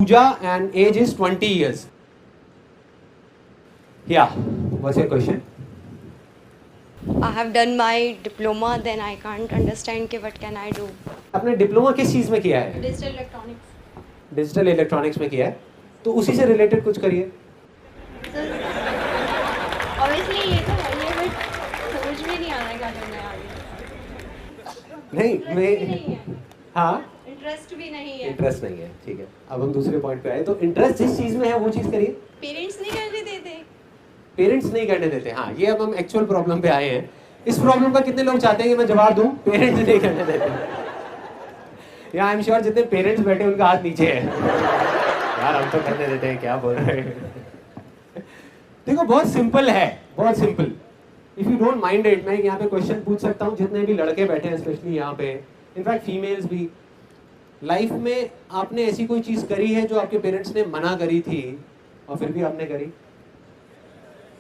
Pooja and age is 20 years. Yeah, what's your question? I have done my diploma, then I can't understand कि what can I do. आपने diploma किस चीज़ में किया है? Digital electronics. Digital electronics में किया है, तो उसी से रिलेटेड कुछ करिए। Obviously ये तो है ही, but समझ में नहीं आ रहा क्या करना है आगे। नहीं Interest भी मैं नहीं है। हाँ इंटरेस्ट भी नहीं है। इंटरेस्ट नहीं है, ठीक है। अब हम दूसरे पॉइंट पे आए, तो इंटरेस्ट जिस चीज़ में है वो चीज़ करिए। पेरेंट्स नहीं करने देते। पेरेंट्स नहीं करने देते, हाँ ये अब हम एक्चुअल प्रॉब्लम पे आए हैं। इस प्रॉब्लम का कितने लोग चाहते हैं कि मैं जवाब दूं? पेरेंट्स नहीं करने देते। या आई एम श्योर जितने पेरेंट्स बैठे उनका हाथ नीचे है। यार हम तो करने देते हैं, क्या बोल रहे हैं। देखो बहुत सिंपल है, बहुत simple. If you don't mind it, मैं यहाँ पे क्वेश्चन पूछ सकता हूँ जितने भी लड़के बैठे हैं, स्पेशली यहाँ पे, इनफैक्ट फीमेल्स भी। लाइफ में आपने ऐसी कोई चीज करी है जो आपके पेरेंट्स ने मना करी थी और फिर भी आपने करी?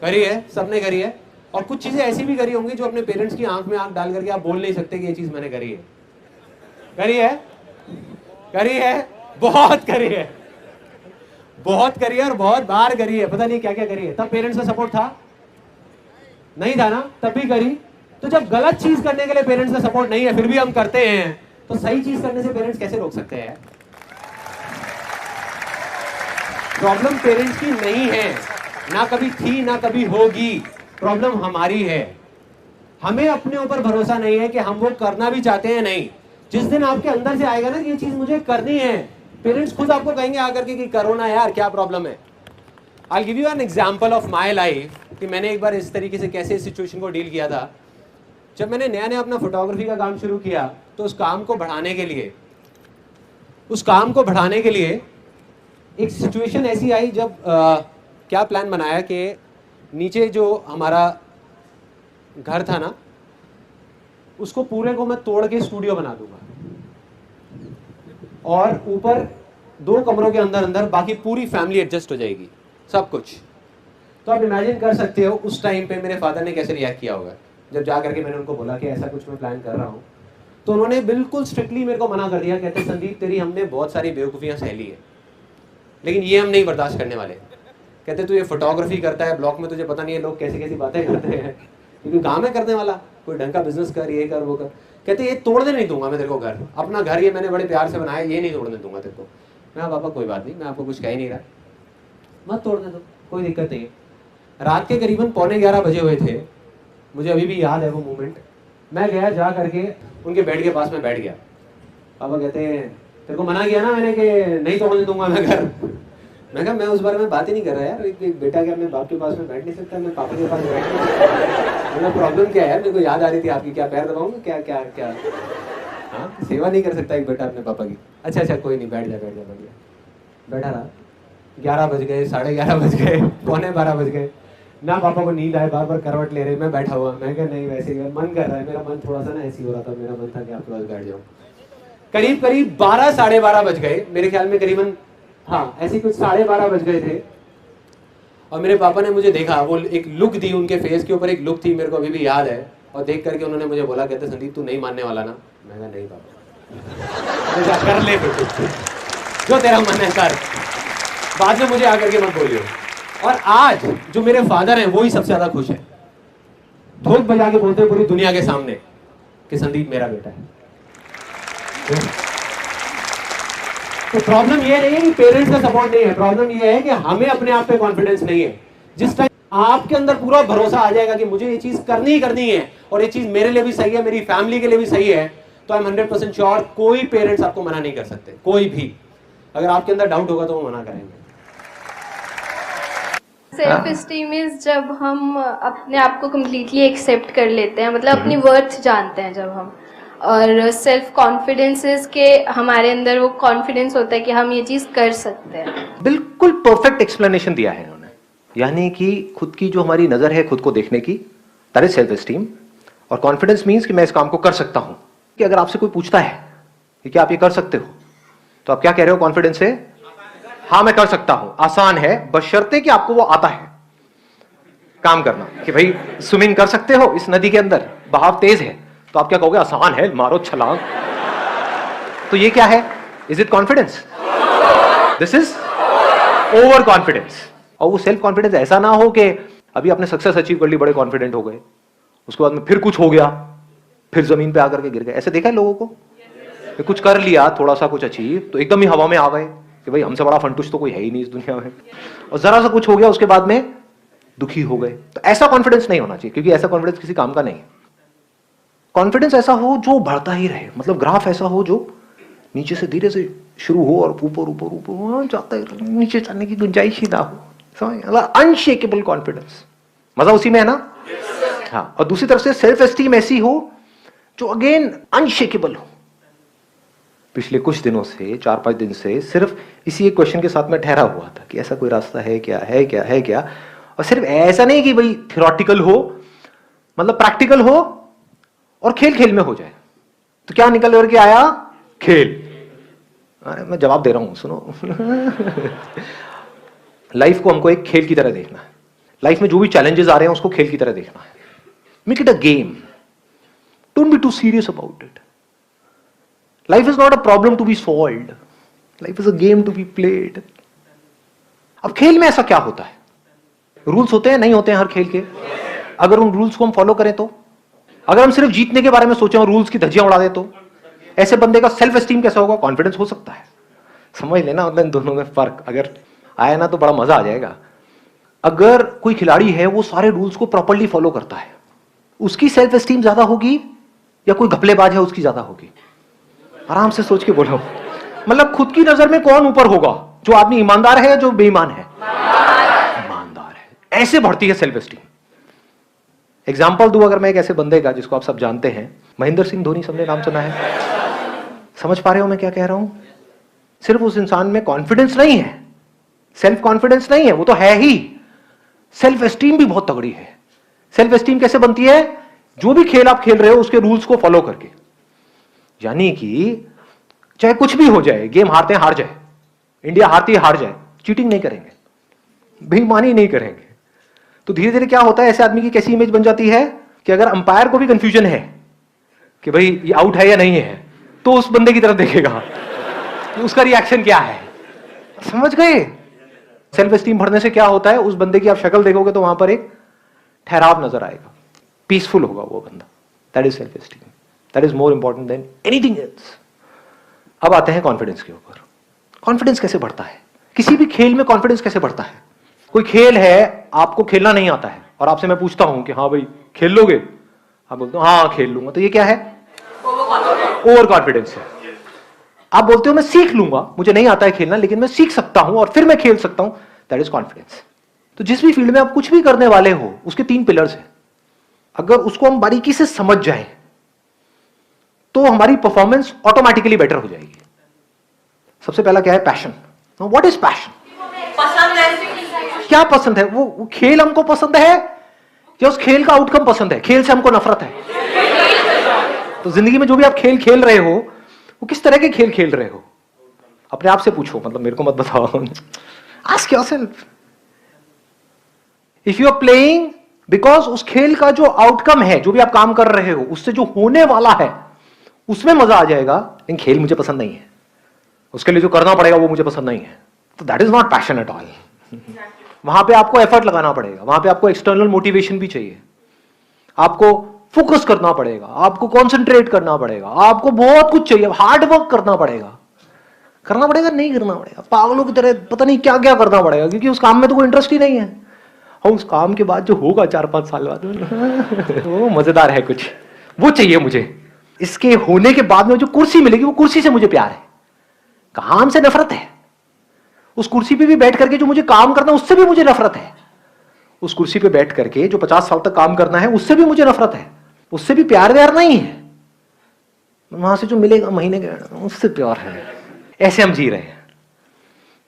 करी है, सबने करी है। और कुछ चीजें ऐसी भी करी होंगी जो अपने पेरेंट्स की आंख में आंख डाल करके आप बोल नहीं सकते कि ये चीज मैंने करी है। करी है, करी है, बहुत करी है, बहुत करी है और बहुत बार करी है। पता नहीं क्या क्या करी है। तब पेरेंट्स का सपोर्ट था? नहीं था ना, तब भी करी। तो जब गलत चीज करने के लिए पेरेंट्स का सपोर्ट नहीं है फिर भी हम करते हैं, तो सही चीज करने से पेरेंट्स कैसे रोक सकते हैं? प्रॉब्लम पेरेंट्स की नहीं है, ना कभी थी ना कभी होगी। प्रॉब्लम हमारी है। हमें अपने ऊपर भरोसा नहीं है कि हम वो करना भी चाहते हैं नहीं। जिस दिन आपके अंदर से आएगा ना कि ये चीज मुझे करनी है, पेरेंट्स खुद आपको कहेंगे आकर के कि करो ना यार, क्या प्रॉब्लम है। I give you an example of my life कि मैंने एक बार इस तरीके से कैसे इस सिचुएशन को डील किया था। जब मैंने नया नया अपना फोटोग्राफी का काम शुरू किया, तो उस काम को बढ़ाने के लिए एक सिचुएशन ऐसी आई जब क्या प्लान बनाया कि नीचे जो हमारा घर था ना, उसको पूरे को मैं तोड़ के स्टूडियो बना दूंगा और ऊपर 2 कमरों के अंदर अंदर बाकी पूरी फैमिली एडजस्ट हो जाएगी, सब कुछ। तो आप इमेजिन कर सकते हो उस टाइम पे मेरे फादर ने कैसे रिएक्ट किया होगा जब जा करके मैंने उनको बोला कि ऐसा कुछ मैं प्लान कर रहा हूँ। तो उन्होंने बिल्कुल स्ट्रिक्टली मेरे को मना कर दिया। कहते संदीप तेरी हमने बहुत सारी बेवकूफ़ियाँ सह ली है, लेकिन ये हम नहीं बर्दाश्त करने वाले। कहते तू ये फोटोग्राफी करता है ब्लॉक में, तुझे पता नहीं है लोग कैसी कैसी बातें करते हैं, क्योंकि काम है करने वाला, कोई ढंग का बिजनेस कर, ये कर वो कर। कहते ये तोड़ने नहीं दूंगा मैं तेरे को घर, अपना घर ये मैंने बड़े प्यार से बनाया, ये नहीं तोड़ने दूंगा तेरे को। मैं पापा कोई बात नहीं, मैं आपको कुछ कह ही नहीं रहा, मत तोड़ने दो, कोई दिक्कत नहीं है। रात के करीबन 11:15 बजे हुए थे, मुझे अभी भी याद है वो मोमेंट। मैं गया, जा करके उनके बेड के पास में बैठ गया। पापा कहते हैं तेरे को मना किया ना मैंने कि नहीं तोड़ने दूंगा मैं घर। मैं कहा मैं उस बारे में बात ही नहीं कर रहा यार, एक बेटा क्या अपने बाप के पास में बैठ नहीं सकता, मैं पापा के पास बैठ नहीं सकता। मतलब प्रॉब्लम क्या है यार, मेरे को याद आ रही थी आपकी, क्या पैर दबाऊंगा, क्या क्या क्या, हाँ सेवा नहीं कर सकता एक बेटा अपने पापा की। अच्छा अच्छा कोई नहीं, बैठ जा बैठ जा, बढ़िया। बैठा रहा, 11 बज गए, 11:30 बज गए, 11:45 बज गए ना, पापा को नींद आए, बार बार करवट ले रहे, मैं बैठा हुआ। मैं कहा नहीं वैसे ही मन कर रहा है, मेरा मन थोड़ा सा ना ऐसी हो रहा था, मेरा मन था कि आपके पास बैठ जाऊँ। करीब करीब 12 साढ़े 12 बज गए मेरे ख्याल में, करीबन हाँ ऐसे कुछ 12:30 बज गए थे। और मेरे पापा ने मुझे देखा, वो एक लुक दी, उनके फेस के ऊपर एक लुक थी, मेरे को अभी भी याद है। और देख करके उन्होंने मुझे बोला, कहते संदीप तू नहीं मानने वाला ना। मैं कहा नहीं पापा, कर ले फिर जो तेरा मन है कर, बाद में मुझे आकर के मत बोलियो। और आज जो मेरे फादर हैं वो ही सबसे ज्यादा खुश है, ढोल बजा के बोलते हैं पूरी दुनिया के सामने कि संदीप मेरा बेटा है। तो प्रॉब्लम ये नहीं है कि पेरेंट्स का सपोर्ट नहीं है, प्रॉब्लम ये है कि हमें अपने आप पे कॉन्फिडेंस नहीं है। जिस टाइम आपके अंदर पूरा भरोसा आ जाएगा कि मुझे ये चीज करनी ही करनी है और ये चीज मेरे लिए भी सही है, मेरी फैमिली के लिए भी सही है, तो आई एम 100% श्योर कोई पेरेंट्स आपको मना नहीं कर सकते, कोई भी। अगर आपके अंदर डाउट होगा तो वो मना करेंगे। सेल्फ स्टीम इज जब हम अपने आप को कम्प्लीटली एक्सेप्ट कर लेते हैं, मतलब अपनी वर्थ जानते हैं जब हम। और सेल्फ कॉन्फिडेंस के हमारे अंदर वो कॉन्फिडेंस होता है कि हम ये चीज़ कर सकते हैं। बिल्कुल परफेक्ट एक्सप्लेनेशन दिया है इन्होंने, यानी कि खुद की जो हमारी नज़र है खुद को देखने की, दैट इज सेल्फ स्टीम। और कॉन्फिडेंस मीन्स कि मैं इस काम को कर सकता हूं। कि अगर आपसे कोई पूछता है कि क्या आप ये कर सकते हो, तो आप क्या कह रहे हो कॉन्फिडेंस से? हाँ मैं कर सकता हूं, आसान है, बशर्ते कि आपको वो आता है काम करना। कि भाई स्विमिंग कर सकते हो इस नदी के अंदर, बहाव तेज है, तो आप क्या कहोगे? आसान है, मारो छलांग। तो ये क्या है? Is it confidence? This is over confidence. और वो सेल्फ कॉन्फिडेंस ऐसा ना हो कि अभी आपने सक्सेस अचीव कर ली, बड़े कॉन्फिडेंट हो गए, उसके बाद में फिर कुछ हो गया, फिर जमीन पे आकर के गिर गए। ऐसे देखा है लोगों को? कुछ कर लिया, थोड़ा सा कुछ अचीव, तो एकदम ही हवा में आ गए कि भाई हमसे बड़ा फंटुश तो कोई है ही नहीं इस दुनिया में, और जरा सा कुछ हो गया उसके बाद में दुखी हो गए। तो ऐसा कॉन्फिडेंस नहीं होना चाहिए, क्योंकि ऐसा कॉन्फिडेंस किसी काम का नहीं है। कॉन्फिडेंस ऐसा हो जो बढ़ता ही रहे, मतलब ग्राफ ऐसा हो जो नीचे से धीरे से शुरू हो और ऊपर ऊपर ऊपर जाता है, नीचे जाने की गुंजाइश ही ना हो। अनशेकेबल कॉन्फिडेंस, मजा उसी में है ना? हाँ। और दूसरी तरफ से सेल्फ एस्टीम ऐसी हो जो अगेन अनशेकेबल हो। पिछले कुछ दिनों से, 4-5 दिन से सिर्फ इसी एक क्वेश्चन के साथ में ठहरा हुआ था कि ऐसा कोई रास्ता है क्या, है क्या, है क्या। और सिर्फ ऐसा नहीं कि भाई थियोरेटिकल हो, मतलब प्रैक्टिकल हो और खेल खेल में हो जाए। तो क्या निकल करके आया? खेल। अरे मैं जवाब दे रहा हूं, सुनो। लाइफ को हमको एक खेल की तरह देखना है। लाइफ में जो भी चैलेंजेस आ रहे हैं उसको खेल की तरह देखना है। Make it a game, don't be too serious about it. Life is not a problem to be solved, life is a game to be played. अब खेल में ऐसा क्या होता है? रूल्स होते हैं, नहीं होते हैं हर खेल के? अगर उन रूल्स को हम फॉलो करें तो, अगर हम सिर्फ जीतने के बारे में सोचें और रूल्स की धज्जियां उड़ा दें तो ऐसे बंदे का सेल्फ एस्टीम कैसा होगा? कॉन्फिडेंस हो सकता है। समझ लेना मतलब इन दोनों में फर्क अगर आया ना तो बड़ा मजा आ जाएगा। अगर कोई खिलाड़ी है वो सारे रूल्स को प्रॉपर्ली फॉलो करता है, उसकी सेल्फ एस्टीम ज्यादा होगी या कोई घपलेबाज है उसकी ज्यादा होगी? आराम से सोच के बोलो। मतलब खुद की नजर में कौन ऊपर होगा? जो आदमी ईमानदार है या जो बेईमान है? ईमानदार है। ऐसे बढ़ती है सेल्फ एस्टीम। एग्जाम्पल दूं अगर मैं एक ऐसे बंदे का जिसको आप सब जानते हैं, महेंद्र सिंह धोनी, सबने नाम सुना है? समझ पा रहे हो मैं क्या कह रहा हूं? सिर्फ उस इंसान में कॉन्फिडेंस नहीं है, सेल्फ कॉन्फिडेंस नहीं है, वो तो है ही, सेल्फ एस्टीम भी बहुत तगड़ी है। सेल्फ एस्टीम कैसे बनती है? जो भी खेल आप खेल रहे हो उसके रूल्स को फॉलो करके। यानी कि चाहे कुछ भी हो जाए, गेम हारते हैं हार जाए, इंडिया हारती है हार जाए, चीटिंग नहीं करेंगे, बेईमानी नहीं करेंगे। तो धीरे धीरे क्या होता है, ऐसे आदमी की कैसी इमेज बन जाती है कि अगर अंपायर को भी कंफ्यूजन है कि भाई ये आउट है या नहीं है, तो उस बंदे की तरफ देखेगा, तो उसका रिएक्शन क्या है। समझ गए? सेल्फ एस्टीम बढ़ने से क्या होता है, उस बंदे की आप शक्ल देखोगे तो वहां पर एक ठहराव नजर आएगा, पीसफुल होगा वो बंदा। That is self esteem, that is more important than anything else. अब आते हैं कॉन्फिडेंस के ऊपर। कॉन्फिडेंस कैसे बढ़ता है? किसी भी खेल में कॉन्फिडेंस कैसे बढ़ता है? कोई खेल है, आपको खेलना नहीं आता है और आपसे मैं पूछता हूं कि हाँ भाई खेल लोगे? आप बोलते हो हाँ खेल लूंगा, तो ये क्या है? ओवर कॉन्फिडेंस है। आप बोलते हो मैं सीख लूंगा, मुझे नहीं आता है खेलना लेकिन मैं सीख सकता हूं और फिर मैं खेल सकता हूं, दैट इज कॉन्फिडेंस। तो जिस भी फील्ड में आप कुछ भी करने वाले हो उसके 3 पिलर्स हैं। अगर उसको हम बारीकी से समझ जाएं तो हमारी परफॉर्मेंस ऑटोमेटिकली बेटर हो जाएगी। सबसे पहला क्या है? पैशन। What is passion? पसंद है। क्या पसंद है? वो खेल हमको पसंद है या उस खेल का आउटकम पसंद है? खेल से हमको नफरत है। तो जिंदगी में जो भी आप खेल खेल रहे हो वो किस तरह के खेल खेल रहे हो? अपने आप से पूछो, मतलब मेरे को मत बताओ। Ask yourself. If you are playing because उस खेल का जो आउटकम है, जो भी आप काम कर रहे हो, उससे जो होने वाला है उसमें मजा आ जाएगा, लेकिन खेल मुझे पसंद नहीं है, उसके लिए जो करना पड़ेगा वो मुझे पसंद नहीं है, तो that is not passion at all. वहां पे आपको एफर्ट लगाना पड़ेगा, वहां पे आपको एक्सटर्नल मोटिवेशन भी चाहिए, आपको फोकस करना पड़ेगा, आपको कॉन्सेंट्रेट करना पड़ेगा, आपको बहुत कुछ चाहिए, हार्ड वर्क करना पड़ेगा। नहीं करना पड़ेगा, पागलों की तरह पता नहीं क्या क्या करना पड़ेगा, क्योंकि उस काम में तो कोई इंटरेस्ट ही नहीं है। और उस काम के बाद जो होगा 4-5 साल बाद वो मजेदार है कुछ, वो चाहिए मुझे। इसके होने के बाद में जो कुर्सी मिलेगी, वो कुर्सी से मुझे प्यार है, काम से नफरत है। उस कुर्सी पे भी बैठ करके जो मुझे काम करना है उससे भी मुझे नफरत है। उस कुर्सी पे बैठ करके जो 50 साल तक काम करना है उससे भी मुझे नफरत है, उससे भी प्यार व्यार नहीं है। वहां से जो मिलेगा महीने के उससे प्यार है। ऐसे हम जी रहे हैं।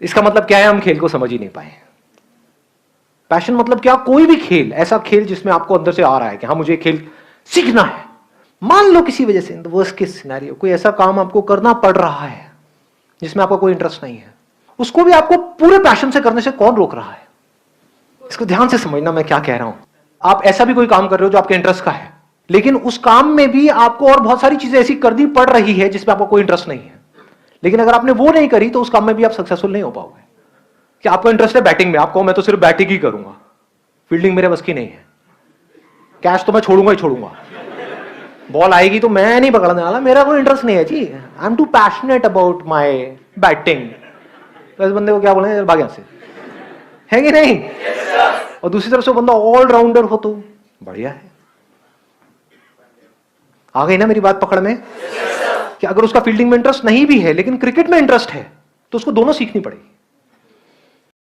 इसका मतलब क्या है? हम खेल को समझ ही नहीं पाए। पैशन मतलब क्या? कोई भी खेल, ऐसा खेल जिसमें आपको अंदर से आ रहा है कि हाँ मुझे खेल सीखना है। मान लो किसी वजह से, वर्स्ट केस सिनेरियो, कोई ऐसा काम आपको करना पड़ रहा है जिसमें आपका कोई इंटरेस्ट नहीं है, उसको भी आपको पूरे पैशन से करने से कौन रोक रहा है? इसको ध्यान से समझना मैं क्या कह रहा हूं। आप ऐसा भी कोई काम कर रहे हो जो आपके इंटरेस्ट का है, लेकिन उस काम में भी आपको और बहुत सारी चीजें ऐसी करनी पड़ रही है जिसमें आपको कोई इंटरेस्ट नहीं है, लेकिन अगर आपने वो नहीं करी तो उस काम में भी आप सक्सेसफुल नहीं हो पाओगे। कि आपको इंटरेस्ट है बैटिंग में, आपको मैं तो सिर्फ बैटिंग ही करूंगा, फील्डिंग मेरे बस की नहीं है, कैच तो मैं छोड़ूंगा ही छोड़ूंगा, बॉल आएगी तो मैं नहीं पकड़ने वाला, मेरा कोई इंटरेस्ट नहीं है जी, I am too passionate about my batting. तो इस बंदे को क्या बोलेंगे, भाग यहाँ से, है कि नहीं? और दूसरी तरफ से बंदा ऑलराउंडर हो तो बढ़िया है। आ गई ना मेरी बात पकड़ में? कि अगर उसका फील्डिंग में इंटरेस्ट नहीं भी है लेकिन क्रिकेट में इंटरेस्ट है तो उसको दोनों सीखनी पड़ेगी।